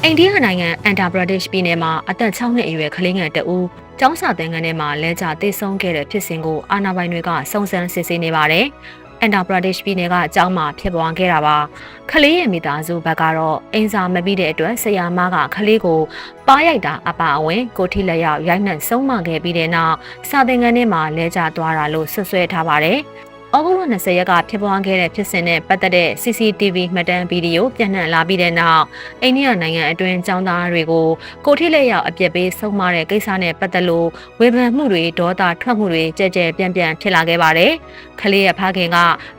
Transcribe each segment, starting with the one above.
အိန္ဒိယနိုင်ငံအန်တာဘရာဒက်ရှ်ပြည်နယ်မှာအသက်6နှစ်အရွယ်ကလေးငယ်တဦးကျောင်းစာသင်ခန်းထဲမှာလဲကျသေဆုံးခဲ့တဲ့ဖြစ်စဉ်ကိုအာဏာပိုင်တွေကစုံစမ်းစစ်ဆေးနေပါတယ်။အန်တာဘရာဒက်ရှ်ပြည်နယ်ကအကျောင်းမှာဖြစ်ပွားခဲ့တာပါ။ကလေးရဲ့မိသားစုဘက်ကတော့အင်စာမပြီးတဲ့အတွက်ဆရာမကကလေးကိုပါရိုက်တာအပါအဝင်ကိုထိလက်ရောက်ရိုက်နှက်ဆုံးမခဲ့ပြီးတဲ့နောက်စာသင်ခန်းထဲမှာလဲကျသွားတာလို့ဆွဆွဲထားပါတယ်။ဩဂုတ်လ20ရက်ကဖြစ်ပွားခဲ့တဲ့ဖြစ်စဉ်နဲ့ပတ်သက်တဲ့ CCTV မှတ်တမ်းဗီဒီယိုပြန့်နှံ့လာပြီးတဲ့နောက်အိန္ဒိယနိုင်ငံအတွင်းကျောင်းသားတွေကိုကိုထိလက်ရောက်အပြစ်ပေးဆုံးမတဲ့ကိစ္စနဲ့ပတ်သက်လို့ဝေဖန်မှုတွေဒေါသထွက်မှုတွေကြဲကြဲပြန့်ပြန့်ဖြစ်လာခဲ့ပါတယ်။ကလေးရဲ့ဖခင်က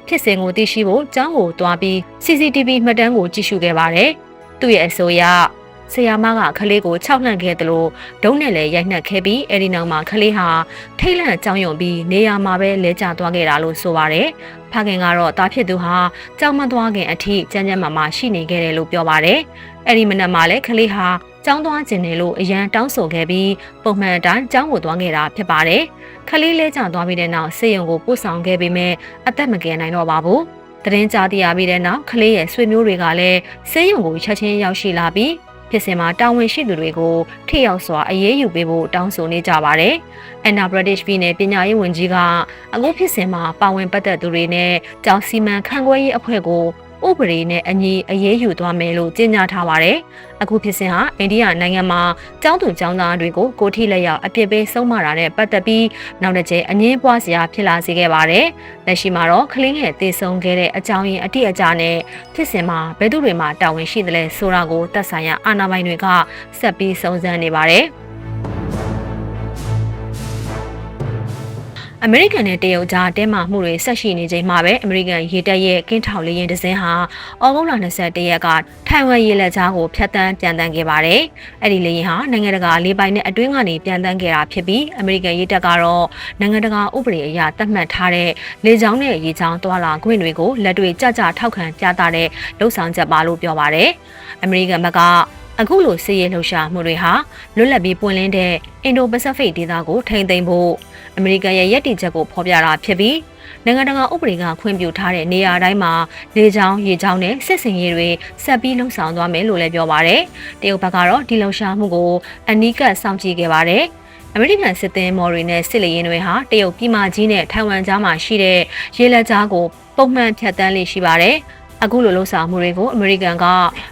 ဖြစ်စဉ်ကိုသိရှိဖို့ကျောင်းကိုတွားပြီး CCTV မှတ်တမ်းကိုကြည့်ရှုခဲ့ပါတယ်။သူ့ရဲ့အဆိုအရဆရာမကကလေးကိုခြောက်လှန့်ခဲ့တယ်လို့ဒုံးနဲ့လည်းရိုက်နှက်ခဲ့ပြီးအဲဒီနောက်မှာကလေးဟာထိတ်လန့်ကြောင်ယုံပြီးနေရာမှာပဲလဲကျသွားခဲ့တာလို့ဆိုပါတယ်။ဖခင်ကတော့တားဖြစ်သူဟာကြောင်မသွားခင်အထိကြမ်းကြမ်းမာမာရှိနေခဲ့တယ်လို့ပြောပါတယ်။အဲဒီမနက်မှာလည်းကလေးဟာကျောင်းသွားခြင်းတယ်လို့အရန်တောင်းဆိုခဲ့ပြီးပုံမှန်အတိုင်းကျောင်းကိုသွားခဲ့တာဖြစ်ပါတယ်။ကလေးလဲကျသွားပြီးတဲ့နောက်ဆေးရုံကိုပို့ဆောင်ခဲ့ပေမဲ့အသက်မကယ်နိုင်တော့ပါဘူး။သတင်းကြားသိရပြီးတဲ့နောက်ကလေးရဲ့ဆွေမျိုးတွေကလည်းဆေးရုံကိုချက်ချင်းရောက်ရှိလာပြီးဖြစ်စဉ်မှာတာဝန်ရှိသူတွေကိုထိရောက်စွာအရေးယူပေးဖို့တောင်းဆိုနေကြပါတယ်။အန်နာဘရဒစ်ပြည်နယ်ပညာရေးဝန်ကြီးကအခုဖြစ်စဉ်မှာပါဝင်ပတ်သက်သူတွေနဲ့ကျောင်းစီမံခန့်ခွဲရေးအဖွဲ့ကိုဥပဒေနဲ့အညီအရေးယူသွားမယ်လို့ကြေညာထားပါတယ်။အခုဖြစ်စဉ်ဟာအိန္ဒိယနိုင်ငံမှာကျောင်းသူကျောင်းသားတွေကိုကိုထိလက်ရောက်အပြစ်ပေးဆုံးမတာနဲ့ပတ်သက်ပြီးနောက်တစ်ချိန်အငင်းပွားစရာဖြစ်လာစေခဲ့ပါတယ်။လက်ရှိမှာတော့ကလင်းငယ်သေဆုံးခဲ့တဲ့အကြောင်းရင်းအတိအကျနဲ့ဖြစ်စဉ်မှာဘယ်သူတွေမှတာဝန်ရှိသလဲဆိုတာကိုသက်ဆိုင်ရာအာဏာပိုင်တွေကဆက်ပြီးစုံစမ်းနေပါတယ်။အမေရိကန်နဲ့တရုတ်ကြားတင်းမာမှုတွေဆက်ရှိနေချိန်မှာပဲအမေရိကန်ရေတပ်ရဲ့ကင်းထောက်လေယာဉ်တစ်စင်းဟာဩဂုတ်လ21ရက်ကထိုင်ဝမ်ရေလက်ကြားကိုဖျက်ဆီးပြန်တန်းခဲ့ပါတယ်။အဲ့ဒီလေယာဉ်ဟာနိုင်ငံတကာလေပိုင်နဲ့အတွင်းကနေပြန်တန်းခဲ့တာဖြစ်ပြီးအမေရိကန်ရေတပ်ကတော့နိုင်ငံတကာဥပဒေအရသတ်မှတ်ထားတဲ့လေကြောင်းနဲ့ရေကြောင်းသွာလာခွင့်တွေကိုလက်တွေ့ကြကြထောက်ခံပြသတဲ့လှုပ်ဆောင်ချက်ပါလို့ပြောပါတယ်။အမေရိကန်ဘက်ကအခုလိုစစ်ရေးလှုပ်ရှားမှုတွေဟာလွတ်လပ်ပြီးပွင့်လင်းတဲ့အင်ဒိုပစိဖိတ်ဒေသကိုထိန်းသိမ်းဖို့အမေရိကန်ရဲ့ရည်တည်ချက်ကိုဖော်ပြတာဖြစ်ပြီးနိုင်ငံတကာဥပဒေကခွင့်ပြုထားတဲ့နေရာတိုင်းမှာလေကြောင်းရေကြောင်းနဲ့စစ်စင်ရေးတွေဆက်ပြီးလှုပ်ဆောင်သွားမယ်လို့လည်းပြောပါတယ်။တရုတ်ဘက်ကတော့ဒီလှုပ်ရှားမှုကိုအနီးကပ်စောင့်ကြည့်ခဲ့ပါတယ်။အမေရိကန်စစ်သည်မော်တွေနဲ့စစ်လေယာဉ်တွေဟာတရုတ်ပြည်မကြီးနဲ့ထိုင်ဝမ်ကြားမှာရှိတဲ့ရေလက်ကြားကိုပုံမှန်ဖြတ်တန်းလေးရှိပါတယ်။အခုလိုလှုပ်ဆောင်မှုတွေကိုအမေရိကန်က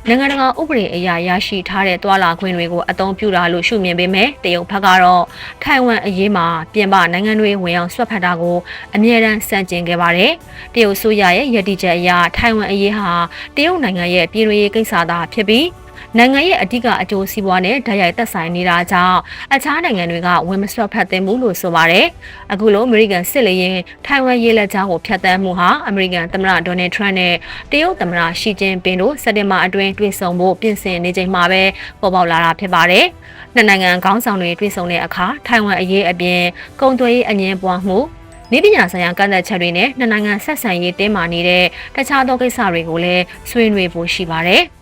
နိုင်ငံတကာဥပဒေအရရရှိထားတဲ့တွာလာခွင့်တွေကိုအသုံးပြုတာလို့ရှုမြင်ပေမဲ့တရုတ်ဘက်ကတော့ထိုင်ဝမ်အရေးမှာပြင်ပနိုင်ငံတွေဝင်အောင်ဆွတ်ဖက်တာကိုအမြဲတမ်းစန့်ကျင်ခဲ့ပါတယ်။တရုတ်ဆိုရရဲ့ရည်တည်ချက်အရထိုင်ဝမ်အရေးဟာတရုတ်နိုင်ငံရဲ့ပြည်တွင်းရေးကိစ္စသာဖြစ်ပြီးနိုင်ငံရဲ့အဓိကအကျိုးစီးပွားနဲ့ဓာတ်ရိုက်သက်ဆိုင်နေတာကြောင့်အခြားနိုင်ငံတွေကဝင်မဆွတ်ဖက်သင့်ဘူးလို့ဆိုပါတယ်။အခုလိုအမေရိကန်စစ်လေယာဉ်ထိုင်ဝမ်ရေလက်ကြားကိုဖျက်ဆီးမှုဟာအမေရိကန်သမ္မတဒေါ်နယ်ထရန့်နဲ့တရုတ်သမ္မတရှီကျင်းပင်တို့စက်တင်ဘာအတွင်းတွေ့ဆုံဖို့ပြင်ဆင်နေချိန်မှာပဲပေါ်ပေါက်လာတာဖြစ်ပါတယ်။နှစ်နိုင်ငံခေါင်းဆောင်တွေတွေ့ဆုံတဲ့အခါထိုင်ဝမ်အရေးအပြင်ကုန်သွယ်ရေးအငြင်းပွားမှုနေပညာဆိုင်ရာကန့်သတ်ချက်တွေနဲ့နှစ်နိုင်ငံဆက်ဆံရေးတင်းမာနေတဲ့တခြားသောကိစ္စတွေကိုလည်းဆွေးနွေးဖို့ရှိပါတယ်။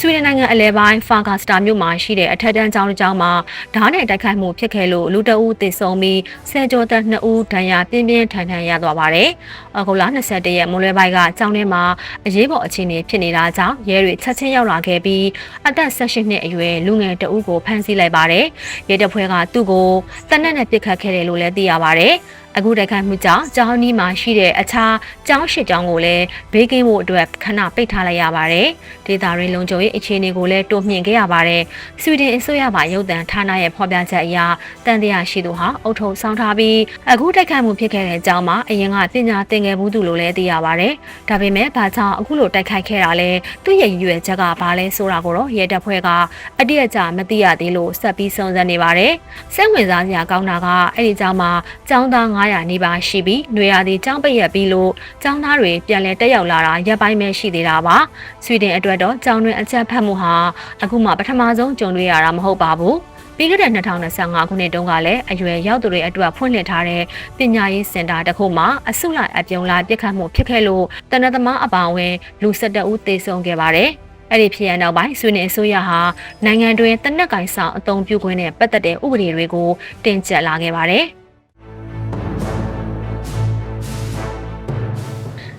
ဆွေဒင်နိုင်ငံအလဲပိုင်းဖာဂါစတာမြို့မှာရှိတဲ့အထက်တန်းကျောင်းတစ်ကျောင်းမှာဓာတ်နဲ့တိုက်ခိုက်မှုဖြစ်ခဲ့လို့လူတအုပ်သေဆုံးပြီးဆယ်ကျော်သက်2ဦးဒဏ်ရာပြင်းပြင်းထန်ထန်ရသွားပါတယ်။ဩဂုတ်လ21ရက်မွန်းလွဲပိုင်းကကျောင်းထဲမှာအရေးပေါ်အခြေအနေဖြစ်နေတာကြောင့်ရဲတွေချက်ချင်းရောက်လာခဲ့ပြီးအသက်18နှစ်အရွယ်လူငယ်တအုပ်ကိုဖမ်းဆီးလိုက်ပါတယ်။ရဲတပ်ဖွဲ့ကသူ့ကိုတနက်နဲ့ပစ်ခတ်ခဲ့တယ်လို့လည်းသိရပါတယ်။အခုတိုက်ခိုက်မှုကြောင့်ကျောင်းနီးမှာရှိတဲ့အခြားကျောင်း၈ကျောင်းကိုလည်းဘေးကင်းဖို့အတွက်ခဏပိတ်ထားလိုက်ရပါတယ်။ဒေသရင်းလုံခြုံရေးအခြေအနေကိုလည်းတိုးမြှင့်ခဲ့ရပါတယ်။ဆွီဒင်အစိုးရမှရုပ်သံဌာနရဲ့ဖော်ပြချက်အရတန်တရားရှိသူဟာအုပ်ထုပ်ဆောင်ထားပြီးအခုတိုက်ခိုက်မှုဖြစ်ခဲ့တဲ့ကျောင်းမှာအရင်ကပညာသင်ခဲ့မှုသူလို့လည်းသိရပါတယ်။ဒါပေမဲ့ဘာကြောင့်အခုလိုတိုက်ခိုက်ခဲ့တာလဲသူ့ရဲ့ရည်ရွယ်ချက်ကဘာလဲဆိုတာကိုတော့ရဲတပ်ဖွဲ့ကအတိအကျမသိရသေးလို့ဆက်ပြီးစုံစမ်းနေပါတယ်။စိတ်ဝင်စားစရာကောင်းတာကအဲ့ဒီကျောင်းမှာကျောင်းသား900နီးပါးရှိပြီးຫນွေရာသီကျောင်းပိတ်ရက်ပြီးလို့ကျောင်းသားတွေပြန်လည်တက်ရောက်လာတာရက်ပိုင်းပဲရှိသေးတာပါ။ဆွီဒင်အတွက်တော့ကျောင်းတွင်အကြမ်းဖက်မှုဟာအခုမှပထမဆုံးကြုံတွေ့ရတာမဟုတ်ပါဘူး။ပြီးခဲ့တဲ့2025ခုနှစ်တုန်းကလည်းအရွယ်ရောက်သူတွေအတွက်ဖွင့်လှစ်ထားတဲ့ပညာရေးစင်တာတစ်ခုမှာအစုလိုက်အပြုံလိုက်ပြစ်ခတ်မှုဖြစ်ခဲ့လို့တနက်သမားအပါအဝင်လူ17ဦးသေဆုံးခဲ့ပါတယ်။အဲ့ဒီဖြစ်ရနောက်ပိုင်းဆွေးနွေးအစိုးရဟာနိုင်ငံတွင်တနက်ကင်ဆောင်အသုံးပြုခွင့်နဲ့ပတ်သက်တဲ့ဥပဒေတွေကိုတင်ကျပ်လာခဲ့ပါတယ်။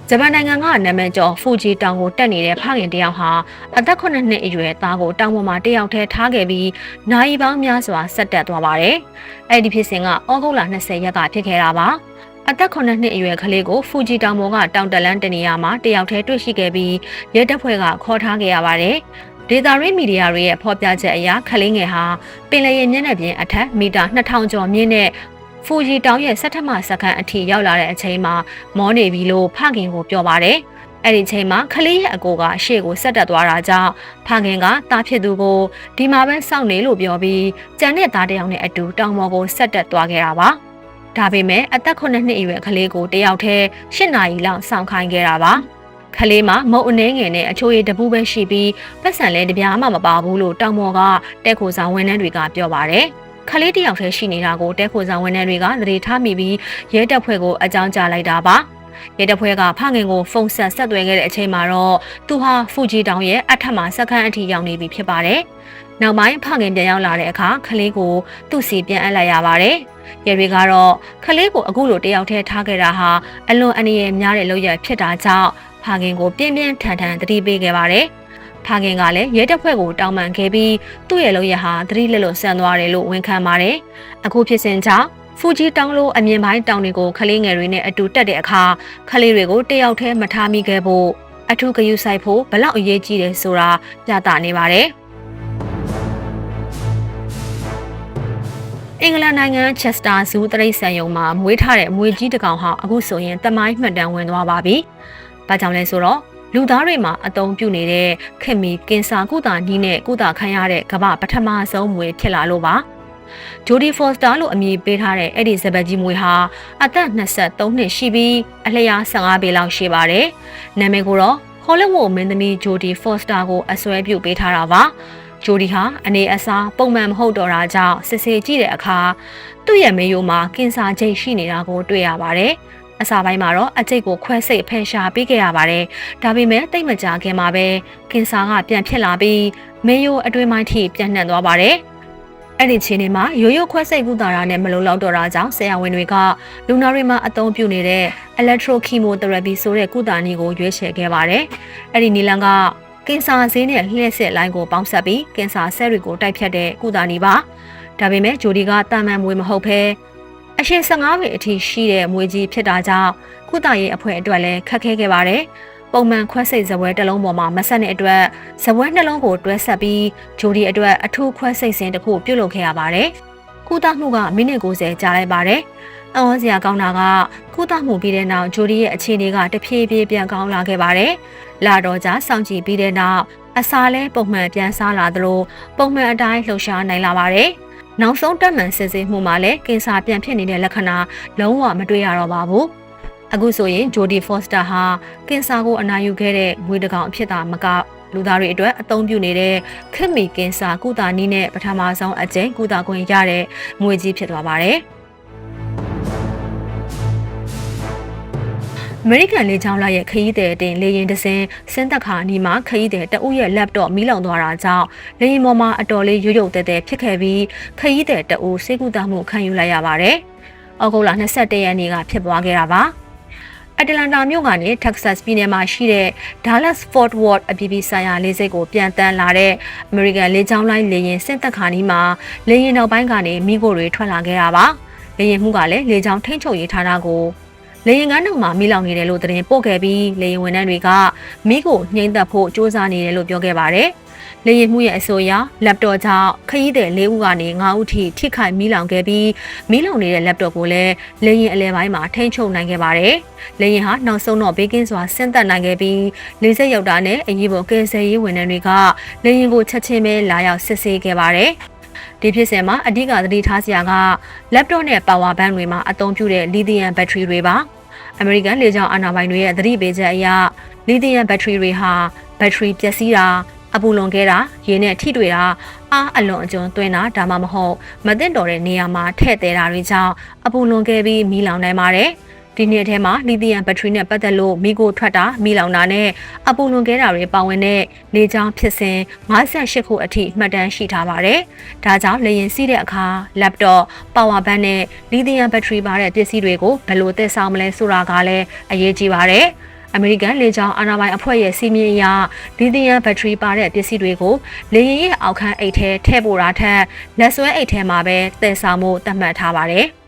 ဂျပန်နိုင်ငံကနာမည်ကျော်ဖူဂျီတောင်ကိုတက်နေတဲ့ဖခင်တယောက်ဟာအသက်9နှစ်အရွယ်သားကိုတောင်ပေါ်မှာတယောက်တည်းထားခဲ့ပြီးနိုင်ပေါင်းများစွာဆက်တက်သွားပါတယ်။အဲ့ဒီဖြစ်စဉ်ကဩဂုတ်လ20ရက်ကဖြစ်ခဲ့တာပါ။အသက်9နှစ်အရွယ်ကလေးကိုဖူဂျီတောင်ပေါ်ကတောင်တက်လန်းတနေရာမှာတယောက်တည်းတွေ့ရှိခဲ့ပြီးရဲတပ်ဖွဲ့ကခေါ်ထားခဲ့ရပါတယ်။ဒေတာရင်းမီဒီယာတွေရဲ့ဖော်ပြချက်အရကလေးငယ်ဟာပင်လယ်ရေမျက်နှာပြင်အထက်မီတာ2000ကျော်မြင့်တဲ့ဖူဂျီတောင်ရဲ့ဆက်ထမစက္ကန့်အထိရောက်လာတဲ့အချိန်မှာမောနေပြီလို့ဖခင်ကိုပြောပါတယ်။အဲ့ဒီချိန်မှာကလေးရဲ့အကိုကအရှေ့ကိုဆက်တက်သွားတာကြောင့်ဖခင်ကတားဖြစ်သူကိုဒီမှာပဲစောင့်နေလို့ပြောပြီးကြံတဲ့သားတယောက်နဲ့အတူတောင်ပေါ်ကိုဆက်တက်သွားခဲ့တာပါ။ဒါပေမဲ့အသက်9နှစ်အရွယ်ကလေးကိုတယောက်တည်း8နာရီလောက်စောင့်ခိုင်းခဲ့တာပါ။ကလေးမှာမုတ်အနေငယ်နဲ့အချိုးရည်တပူးပဲရှိပြီးပတ်စံလည်းတပြားမှမပါဘူးလို့တောင်ပေါ်ကတက်ခိုဆောင်ဝန်ထမ်းတွေကပြောပါတယ်။ခလေးတယောက်တည်းရှိနေတာကိုတဲခိုဆောင်ဝန်ထမ်းတွေကသတိထားမိပြီးရဲတပ်ဖွဲ့ကိုအကြောင်းကြားလိုက်တာပါရဲတပ်ဖွဲ့ကဖခင်ကိုဖုန်းဆက်သွယ်ခဲ့တဲ့အချိန်မှာတော့သူဟာဖူဂျီတောင်ရဲ့အထက်မှာစက္ကန့်အထိရောက်နေပြီဖြစ်ပါတယ်နောက်ပိုင်းဖခင်ပြန်ရောက်လာတဲ့အခါခလေးကိုသူ့စီပြန်အပ်လိုက်ရပါတယ်ရဲတွေကတော့ခလေးကိုအခုလိုတယောက်တည်းထားခဲ့တာဟာအလွန်အန္တရာယ်များတဲ့လုပ်ရဖြစ်တာကြောင့်ဖခင်ကိုပြင်းပြင်းထန်ထန်သတိပေးခဲ့ပါတယ်ဖခင်ကလည်းရဲတပ်ဖွဲ့ကိုတောင်းပန်ခဲ့ပြီးသူ့ရဲ့လုပ်ရဟာသတိလက်လွတ်ဆန်သွားတယ်လို့ဝန်ခံပါတယ်။အခုဖြစ်စဉ်ကြောင့်ဖူဂျီတောင်လိုအမြင်ပိုင်းတောင်တွေကိုခလေးငယ်တွေနဲ့အတူတက်တဲ့အခါခလေးတွေကိုတယောက်တည်းမထားမိခဲ့ဖို့အထူးဂရုစိုက်ဖို့ဘလောက်အရေးကြီးတယ်ဆိုတာပြသနေပါတယ်။အင်္ဂလန်နိုင်ငံချက်စတာဇူးတရိတ်ဆန်ယုံမှာမွေးထားတဲ့မွေကြီးတစ်ကောင်ဟာအခုဆိုရင်တမိုင်းမှတ်တမ်းဝင်သွားပါပြီ။ဘာကြောင့်လဲဆိုတော့လူသားတွေမှာအသုံးပြုနေတဲ့ခင်မီကင်ဆာကုသနည်းနဲ့ကုသခံရတဲ့ကမ္ဘာပထမဆုံးမွေဖြစ်လာလို့ပါဂျိုဒီဖော်စတာလို့အမည်ပေးထားတဲ့အဲ့ဒီဇဘက်ကြီးမွေဟာအသက်23နှစ်ရှိပြီးအလျား15ပေလောက်ရှိပါတယ်နာမည်ကိုတော့ဟောလိဝုဒ်မင်းသမီးဂျိုဒီဖော်စတာကိုအစွဲပြုပေးထားတာပါဂျိုဒီဟာအနေအစားပုံမှန်မဟုတ်တော့တာကြောင့်စစ်ဆေးကြည့်တဲ့အခါသူ့ရဲ့မေယိုမှာကင်ဆာချိတ်ရှိနေတာကိုတွေ့ရပါတယ်အစာပိုင်းမှာတော့အကျိတ်ကိုခွဲစိတ်ဖယ်ရှားပေးခဲ့ရပါတယ်။ဒါပေမဲ့တိတ်မကြခင်မှာပဲကင်ဆာကပြန်ဖြစ်လာပြီးမေယိုအတွင်းပိုင်းထိပြန့်နှံ့သွားပါတယ်။အဲ့ဒီချိန်တွေမှာရိုးရိုးခွဲစိတ်ကုသတာနဲ့မလုံလောက်တော့တာကြောင့်ဆရာဝန်တွေကလူနာတွေမှာအသုံးပြုနေတဲ့ electrochemotherapy ဆိုတဲ့ကုသနည်းကိုရွေးချယ်ခဲ့ပါတယ်။အဲ့ဒီနည်းလမ်းကကင်ဆာဆေးနဲ့လျှက်စစ်လိုင်းကိုပေါင်းစပ်ပြီးကင်ဆာဆဲတွေကိုတိုက်ဖြတ်တဲ့ကုသနည်းပါ။ဒါပေမဲ့ဂျိုဒီကတာမန်မွေမဟုတ်ဘဲအရှင်15ပေအထိရှိတဲ့မွေကြီးဖြစ်တာကြောင့်ကုသရေးအဖွဲ့အတွက်လည်းခက်ခဲခဲ့ပါတယ်။ပုံမှန်ခွဲစိတ်ဇပွဲတစ်လုံးပေါ်မှာမဆက်တဲ့အတွက်ဇပွဲနှလုံးကိုတွဲဆက်ပြီးဂျိုဒီအတွက်အထူးခွဲစိတ်စဉ်တစ်ခုပြုလုပ်ခဲ့ရပါတယ်။ကုသမှုကမိနစ်90ကြာလိုက်ပါတယ်။အံ့ဩစရာကောင်းတာကကုသမှုပြီးတဲ့နောက်ဂျိုဒီရဲ့အခြေအနေကတဖြည်းဖြည်းပြန်ကောင်းလာခဲ့ပါတယ်။လာတော့ကြာစောင့်ကြည့်ပြီးတဲ့နောက်အစာလဲပုံမှန်ပြန်စားလာသလိုပုံမှန်အတိုင်းလှုပ်ရှားနိုင်လာပါတယ်။နောက်ဆုံးတက်မှန်စစ်ဆေးမှုမှာလည်းကင်ဆာပြန်ဖြစ်နေတဲ့လက္ခဏာလုံးဝမတွေ့ရတော့ပါဘူး။အခုဆိုရင်ဂျိုဒီဖော့စတာဟာကင်ဆာကိုအနာယူခဲ့တဲ့မွေးတကောင်အဖြစ်သာမကလူသားတွေအတွက်အသုံးပြုနေတဲ့ခက်မီကင်ဆာကုသနည်းနဲ့ပထမဆုံးအကြိမ်ကုသခွင့်ရတဲ့မွေးကြီးဖြစ်သွားပါတယ်။အမေရိကန်လေကြောင်းလိုင်းရဲ့ခရီးသည်တင်လေယာဉ်တစ်စင်းဆင်းသက်ခါနီးမှာခရီးသည်တအုပ်ရဲ့ laptop မီးလောင်သွားတာကြောင့်လေယာဉ်ပေါ်မှာအတော်လေးရုပ်ရုပ်သဲသဲဖြစ်ခဲ့ပြီးခရီးသည်တအုပ်စိတ်ကူးတာမှုခံယူလိုက်ရပါတယ်။ဩဂုတ်လ21ရက်နေ့ကဖြစ်သွားခဲ့တာပါ။အတလန်တာမြို့ကနေ Texas ပြည်နယ်မှာရှိတဲ့ Dallas Fort Worth အပြည်ပြည်ဆိုင်ရာလေဆိပ်ကိုပြန်တန်းလာတဲ့အမေရိကန်လေကြောင်းလိုင်းလေယာဉ်ဆင်းသက်ခါနီးမှာလေယာဉ်နောက်ပိုင်းကနေမိခိုတွေထွက်လာခဲ့တာပါ။လေယာဉ်မှုကလည်းလေကြောင်းထိန်းချုပ်ရေးဌာနကိုလေယာဉ်ကနောက်မှာမိလောင်နေတယ်လို့သတင်းပို့ခဲ့ပြီးလေယာဉ်ဝန်ထမ်းတွေကမိကိုနှိမ့်သက်ဖို့စ조사နေတယ်လို့ပြောခဲ့ပါတယ်။လေယာဉ်မှုရဲ့အဆိုအရ laptop ကြောင့်ခရီးသည်4ဦးကနေ5ဦးထိခိုက်မိလောင်ခဲ့ပြီးမိလောင်နေတဲ့ laptop ကိုလည်းလေယာဉ်အလဲပိုင်းမှာထိန်းချုပ်နိုင်ခဲ့ပါတယ်။လေယာဉ်ဟာနောက်ဆုံးတော့ဘေးကင်းစွာဆင်းသက်နိုင်ခဲ့ပြီးလေဆိပ်ရောက်တာနဲ့အရေးပေါ်ကယ်ဆယ်ရေးဝန်ထမ်းတွေကလေယာဉ်ကိုချက်ချင်းပဲလာရောက်စစ်ဆေးခဲ့ပါတယ်။ဒီဖြစ်စဉ်မှာအဓိကသတိထားစရာက laptop နဲ့ power bank တွေမှာအသုံးပြုတဲ့ lithium battery တွေပါအမေရိကန်လေကြောင်းအာဏာပိုင်တွေရဲ့သတိပေးချက်အရ lithium battery တွေဟာဘက်ထရီပျက်စီးတာအပူလွန်ခဲ့တာရေနဲ့ထိတွေ့တာအားအလွန်အကျွံသွင်းတာဒါမှမဟုတ်မသင့်တော်တဲ့နေရာမှာထည့်သေးတာတွေကြောင့်အပူလွန်ခဲ့ပြီးမီးလောင်နိုင်ပါတယ်ဒီနေ့ထဲမှာလီသီယမ်ဘက်ထရီနဲ့ပတ်သက်လို့မိကိုထွက်တာမိလောင်တာနဲ့အပူလွန်ခဲတာတွေပါဝင်တဲ့လေကြောင်းဖြစ်စဉ်58ခုအထိမှတ်တမ်းရှိထားပါတယ်။ဒါကြောင့်လေယာဉ်စီးတဲ့အခါ laptop, power bank နဲ့လီသီယမ်ဘက်ထရီပါတဲ့ပစ္စည်းတွေကိုဘယ်လိုသယ်ဆောင်မလဲဆိုတာကလည်းအရေးကြီးပါတယ်။ အမေရိကန်လေကြောင်းအာဏာပိုင်အဖွဲ့ရဲ့စီမင်းအရလီသီယမ်ဘက်ထရီပါတဲ့ပစ္စည်းတွေကိုလေယာဉ်ရဲ့အောက်ခန်းအိတ်ထဲထည့်ပို့တာထက်လက်ဆွဲအိတ်ထဲမှာပဲတည်ဆောင်မှုသတ်မှတ်ထားပါတယ်။